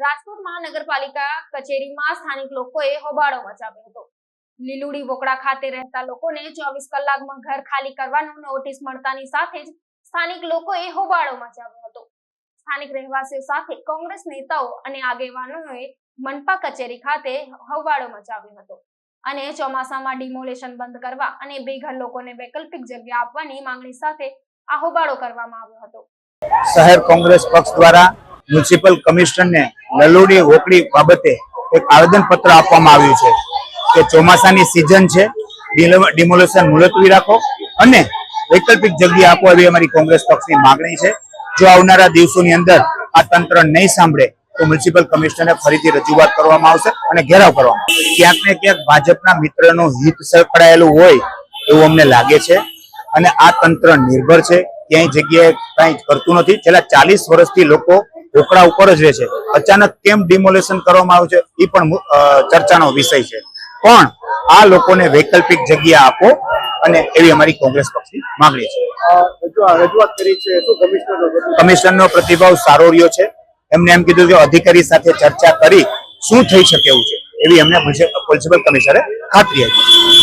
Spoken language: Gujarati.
રાજકોટ મહાનગરપાલિકા કચેરીમાં સ્થાનિક લોકોએ હોબાળો મચાવ્યો હતો। લીલુડી વોકડા ખાતે રહેતા લોકોને 24 કલાકમાં ઘર ખાલી કરવાનો નોટિસ મળતાની સાથે જ સ્થાનિક લોકોએ હોબાળો મચાવ્યો હતો। સ્થાનિક રહેવાસીઓ સાથે કોંગ્રેસ નેતાઓ અને આગેવાનોએ મનપા કચેરી ખાતે હોબાળો મચાવ્યો હતો અને ચોમાસામાં ડિમોલેશન બંધ કરવા અને બેઘર લોકોને વૈકલ્પિક જગ્યા આપવાની માંગણી સાથે આ હોબાળો કરવામાં આવ્યો હતો। શહેર કોંગ્રેસ પક્ષ દ્વારા મ્યુનિસિપલ કમિશનરને લલુડી વોકડી બાબતે એક આવેદન પત્ર આપવામાં આવ્યું છે કે ચોમાસાની સિઝન છે, ડિમોલેશન મુલતવી રાખો અને વૈકલ્પિક જગ્યા આપો, એવી અમારી કોંગ્રેસ પક્ષની માંગણી છે। જો આવનારા દિવસોની અંદર આ તંત્ર નહીં સાંભળે તો મ્યુનિસિપલ કમિશનરને ફરીથી રજૂઆત કરવામાં આવશે અને ઘેરાવ કરવામાં આવશે। ક્યાંક ને ક્યાંક ભાજપના મિત્રનું હિત સંકળાયેલું હોય એવું અમને લાગે છે અને આ તંત્ર નિર્ભર છે, ક્યાંય જગ્યાએ કઈ કરતું નથી। છેલ્લા 40 વર્ષથી લોકો વોકડા ઉપર જ રહે છે, અચાનક કેમ ડિમોલેશન કરવામાં આવ્યું છે એ પણ ચર્ચાનો વિષય છે, પણ આ લોકોને વૈકલ્પિક જગ્યા આપો અને એવી અમારી કોંગ્રેસ પક્ષની માંગણી છે। રજૂઆત કરી છે તો કમિશનરનો પ્રતિભાવ સારો રહ્યો છે। એમને એમ કીધું કે અધિકારી સાથે ચર્ચા કરી શું થઈ શકે એવું છે એવી એમને મ્યુનિસિપલ કમિશનરે ખાતરી આપી।